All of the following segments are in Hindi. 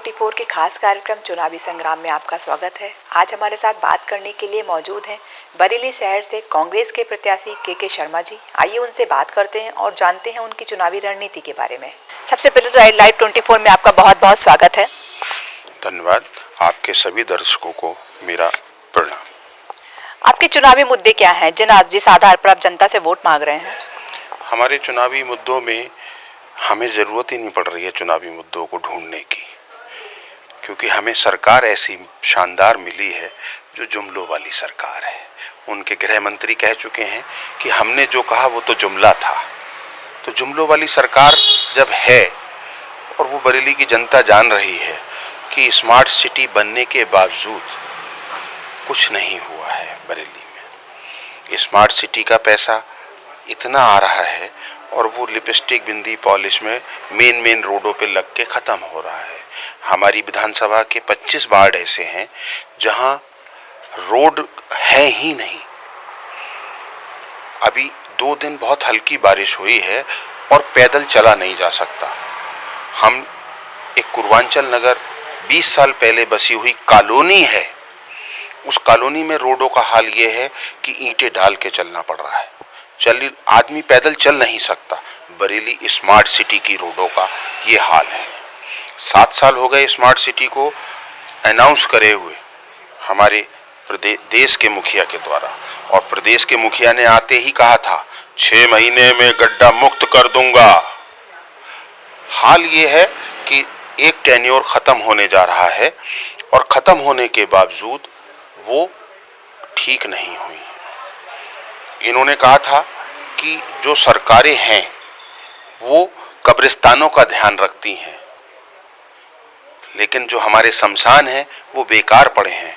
24 के खास कार्यक्रम चुनावी संग्राम में आपका स्वागत है। आज हमारे साथ बात करने के लिए मौजूद हैं बरेली शहर से कांग्रेस के प्रत्याशी के शर्मा जी। आइए उनसे बात करते हैं और जानते हैं उनकी चुनावी रणनीति के बारे में। सबसे पहले तो लाइव 24 में आपका बहुत बहुत स्वागत है। धन्यवाद। आपके सभी दर्शकों को मेरा प्रणाम। आपके चुनावी मुद्दे क्या हैं जिस आधार पर आप जनता से वोट मांग रहे हैं? हमारे चुनावी मुद्दों में हमें ज़रूरत ही नहीं पड़ रही है चुनावी मुद्दों को ढूंढने की, क्योंकि हमें सरकार ऐसी शानदार मिली है जो जुमलों वाली सरकार है। उनके गृह मंत्री कह चुके हैं कि हमने जो कहा वो तो जुमला था। तो जुमलों वाली सरकार जब है और वो बरेली की जनता जान रही है कि स्मार्ट सिटी बनने के बावजूद कुछ नहीं हुआ है बरेली में। स्मार्ट सिटी का पैसा इतना आ रहा है और वो लिपस्टिक बिंदी पॉलिश में मेन रोडों पे लग के ख़त्म हो रहा है। हमारी विधानसभा के 25 वार्ड ऐसे हैं जहां रोड है ही नहीं। अभी 2 दिन बहुत हल्की बारिश हुई है और पैदल चला नहीं जा सकता। हम एक पूर्वांचल नगर 20 साल पहले बसी हुई कॉलोनी है, उस कॉलोनी में रोडों का हाल ये है कि ईंटें डाल के चलना पड़ रहा है। आदमी पैदल चल नहीं सकता। बरेली स्मार्ट सिटी की रोडों का ये हाल है। 7 साल हो गए स्मार्ट सिटी को अनाउंस करे हुए हमारे देश के मुखिया के द्वारा, और प्रदेश के मुखिया ने आते ही कहा था 6 महीने में गड्ढा मुक्त कर दूंगा। हाल ये है कि एक टेन्योर खत्म होने जा रहा है और खत्म होने के बावजूद वो ठीक नहीं हुई। इन्होंने कहा था कि जो सरकारें हैं वो कब्रिस्तानों का ध्यान रखती हैं, लेकिन जो हमारे शमशान हैं वो बेकार पड़े हैं।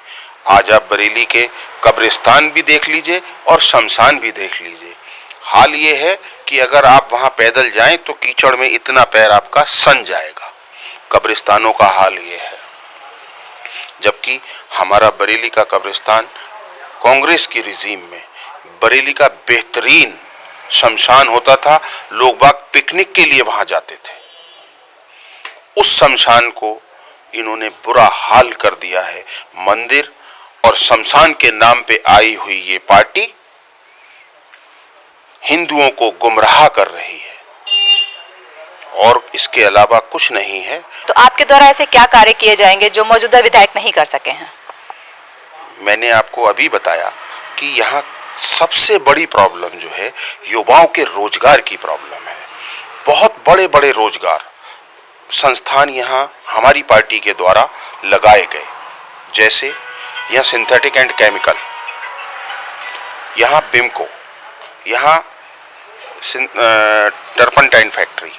आज आप बरेली के कब्रिस्तान भी देख लीजिए और शमशान भी देख लीजिए। हाल ये है कि अगर आप वहां पैदल जाएं तो कीचड़ में इतना पैर आपका सन जाएगा। कब्रिस्तानों का हाल ये है। जबकि हमारा बरेली का कब्रिस्तान कांग्रेस की रिजीम में बरेली का बेहतरीन शमशान होता था। लोग बाग पिकनिक के लिए वहां जाते थे। उस शमशान को इन्होंने बुरा हाल कर दिया है। मंदिर और शमशान के नाम पे आई हुई ये पार्टी हिंदुओं को गुमराह कर रही है और इसके अलावा कुछ नहीं है। तो आपके द्वारा ऐसे क्या कार्य किए जाएंगे जो मौजूदा विधायक नहीं कर सके हैं? मैंने आपको अभी बताया कि यहाँ सबसे बड़ी प्रॉब्लम जो है युवाओं के रोजगार की प्रॉब्लम है। बहुत बड़े बड़े रोजगार संस्थान यहाँ हमारी पार्टी के द्वारा लगाए गए, जैसे यहाँ सिंथेटिक एंड केमिकल, यहाँ बिमको, यहाँ टर्पंटाइन फैक्ट्री,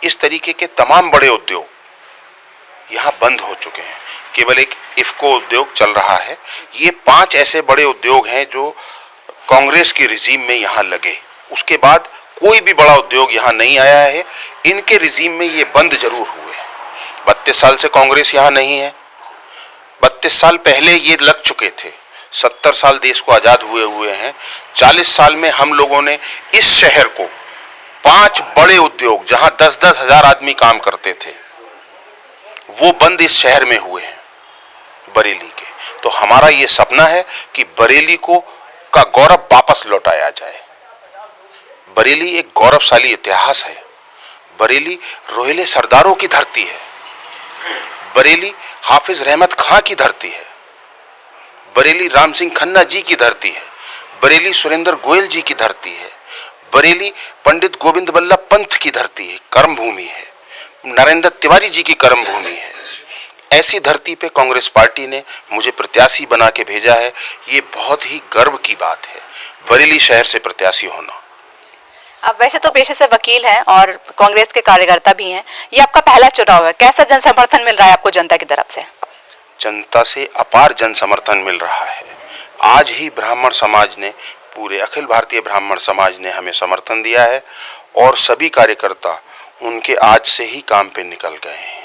इस तरीके के तमाम बड़े उद्योग यहाँ बंद हो चुके हैं। केवल एक इफ्को उद्योग चल रहा है। ये 5 ऐसे बड़े उद्योग हैं जो कांग्रेस की रिजीम में यहाँ लगे। उसके बाद कोई भी बड़ा उद्योग यहाँ नहीं आया है। इनके रिजीम में ये बंद जरूर हुए। 32 साल से कांग्रेस यहाँ नहीं है। 32 साल पहले ये लग चुके थे। 70 साल देश को आजाद हुए हैं। 40 साल में हम लोगों ने इस शहर को 5 बड़े उद्योग जहां 10-10 हजार आदमी काम करते थे वो बंद इस शहर में हुए हैं बरेली के। तो हमारा ये सपना है कि बरेली का गौरव वापस लौटाया जाए। बरेली एक गौरवशाली इतिहास है। बरेली रोहिले सरदारों की धरती है। बरेली हाफिज रहमत खां की धरती है। बरेली राम सिंह खन्ना जी की धरती है। बरेली सुरेंद्र गोयल जी की धरती है। बरेली पंडित गोविंद बल्लभ पंत की धरती है, कर्म भूमि है। नरेंद्र तिवारी जी की कर्म भूमि है। ऐसी धरती पे कांग्रेस पार्टी ने मुझे प्रत्याशी बना के भेजा है। ये बहुत ही गर्व की बात है बरेली शहर से प्रत्याशी होना। अब वैसे तो पेशे से वकील हैं और कांग्रेस के कार्यकर्ता भी हैं। ये आपका पहला चुनाव है, कैसा जन समर्थन मिल रहा है आपको जनता की तरफ से? जनता से अपार जन समर्थन मिल रहा है। आज ही ब्राह्मण समाज ने, पूरे अखिल भारतीय ब्राह्मण समाज ने हमें समर्थन दिया है और सभी कार्यकर्ता उनके आज से ही काम पे निकल गए हैं।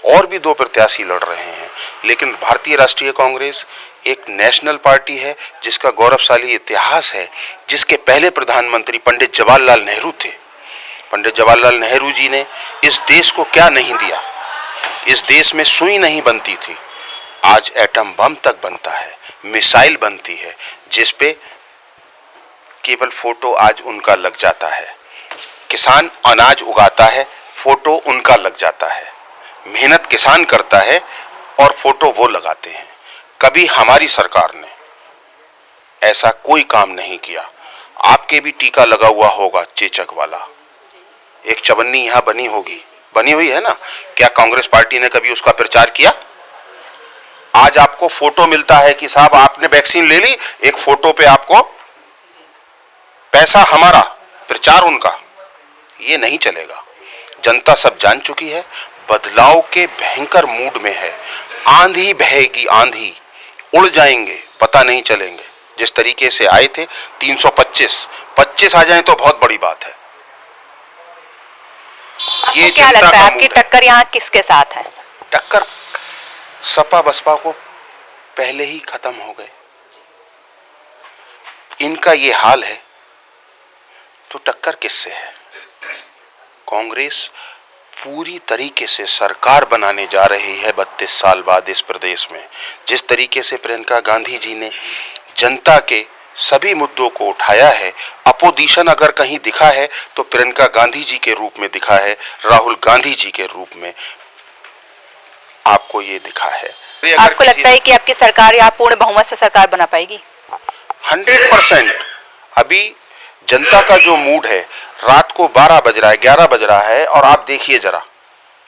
और भी 2 प्रत्याशी लड़ रहे हैं, लेकिन भारतीय राष्ट्रीय कांग्रेस एक नेशनल पार्टी है जिसका गौरवशाली इतिहास है, जिसके पहले प्रधानमंत्री पंडित जवाहरलाल नेहरू थे। पंडित जवाहरलाल नेहरू जी ने इस देश को क्या नहीं दिया। इस देश में सुई नहीं बनती थी, आज एटम बम तक बनता है, मिसाइल बनती है, जिस पे केवल फोटो आज उनका लग जाता है। किसान अनाज उगाता है, फोटो उनका लग जाता है। मेहनत किसान करता है और फोटो वो लगाते हैं। कभी हमारी सरकार ने ऐसा कोई काम नहीं किया। आपके भी टीका लगा हुआ होगा चेचक वाला, एक चवन्नी यहां बनी होगी, बनी हुई है ना, क्या कांग्रेस पार्टी ने कभी उसका प्रचार किया? आज आपको फोटो मिलता है कि साहब आपने वैक्सीन ले ली, एक फोटो पे आपको पैसा हमारा, प्रचार उनका। ये नहीं चलेगा। जनता सब जान चुकी है, बदलाव के भयंकर मूड में है। आंधी बहेगी, आंधी, उड़ जाएंगे, पता नहीं चलेंगे। जिस तरीके से आए थे 325 आ जाए तो बहुत बड़ी बात है। ये क्या लगता है आपकी टक्कर यहाँ किसके साथ है? टक्कर सपा बसपा को पहले ही खत्म हो गए। इनका ये हाल है तो टक्कर किससे है? कांग्रेस पूरी तरीके से सरकार बनाने जा रही है 32 साल बाद इस प्रदेश में। जिस तरीके से प्रियंका गांधी जी ने जनता के सभी मुद्दों को उठाया है, अपोजिशन अगर कहीं दिखा है तो प्रियंका गांधी जी के रूप में दिखा है, राहुल गांधी जी के रूप में आपको ये दिखा है। आपको लगता है कि आपकी सरकार या पूर्ण बहुमत से सरकार बना पाएगी? 100%। अभी जनता का जो मूड है, रात को 12 बज रहा है, 11 बज रहा है, और आप देखिए जरा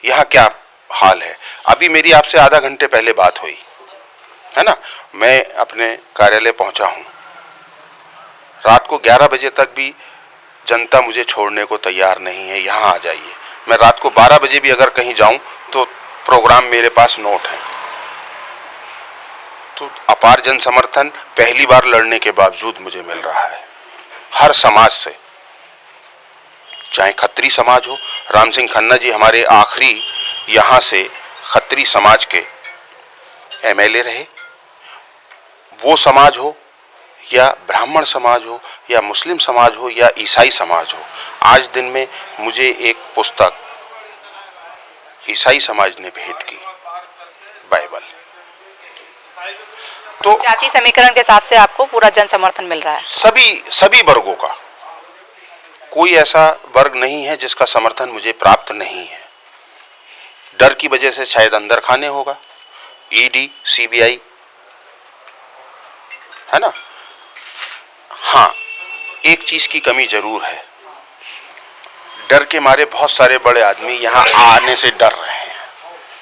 यहाँ क्या हाल है। अभी मेरी आपसे आधा घंटे पहले बात हुई है ना, मैं अपने कार्यालय पहुंचा हूं। रात को 11 बजे तक भी जनता मुझे छोड़ने को तैयार नहीं है, यहाँ आ जाइए। मैं रात को 12 बजे भी अगर कहीं जाऊं तो प्रोग्राम मेरे पास नोट है। तो अपार जन समर्थन पहली बार लड़ने के बावजूद मुझे मिल रहा है हर समाज से, चाहे खत्री समाज हो। राम सिंह खन्ना जी हमारे आखिरी यहाँ से खत्री समाज के एमएलए रहे। वो समाज हो या ब्राह्मण समाज हो या मुस्लिम समाज हो या ईसाई समाज हो, आज दिन में मुझे एक पुस्तक ईसाई समाज ने भेंट की, बाइबल। तो जाति समीकरण के हिसाब से आपको पूरा जन समर्थन मिल रहा है? सभी वर्गों का, कोई ऐसा वर्ग नहीं है जिसका समर्थन मुझे प्राप्त नहीं है। डर की वजह से शायद अंदर खाने होगा, ईडी, सीबीआई, है ना। हाँ, एक चीज की कमी जरूर है, डर के मारे बहुत सारे बड़े आदमी यहाँ आने से डर रहे हैं।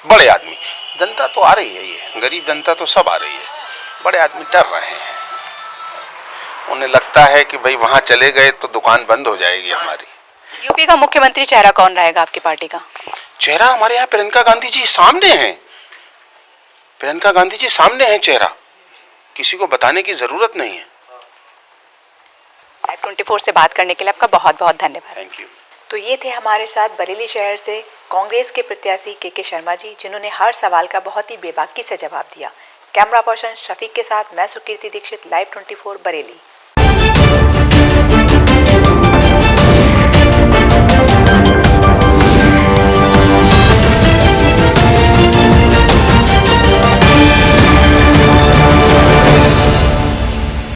बड़े आदमी, जनता तो आ रही है, ये गरीब जनता तो सब आ रही है, बड़े आदमी डर रहे हैं। उन्हें लगता है कि भाई वहां चले गए तो दुकान बंद हो जाएगी हमारी। यूपी का मुख्यमंत्री चेहरा कौन रहेगा आपकी पार्टी का? चेहरा हमारे यहाँ प्रियंका गांधी जी सामने हैं। प्रियंका गांधी जी सामने हैं चेहरा, किसी को बताने की जरूरत नहीं है। लाइव 24 से बात करने के लिए आपका बहुत बहुत धन्यवाद। Thank you. तो ये थे हमारे साथ बरेली शहर से कांग्रेस के प्रत्याशी के शर्मा जी, जिन्होंने हर सवाल का बहुत ही बेबाकी से जवाब दिया। कैमरा पर्सन शफीक के साथ मैं सुकीर्ति दीक्षित, लाइव 24 बरेली।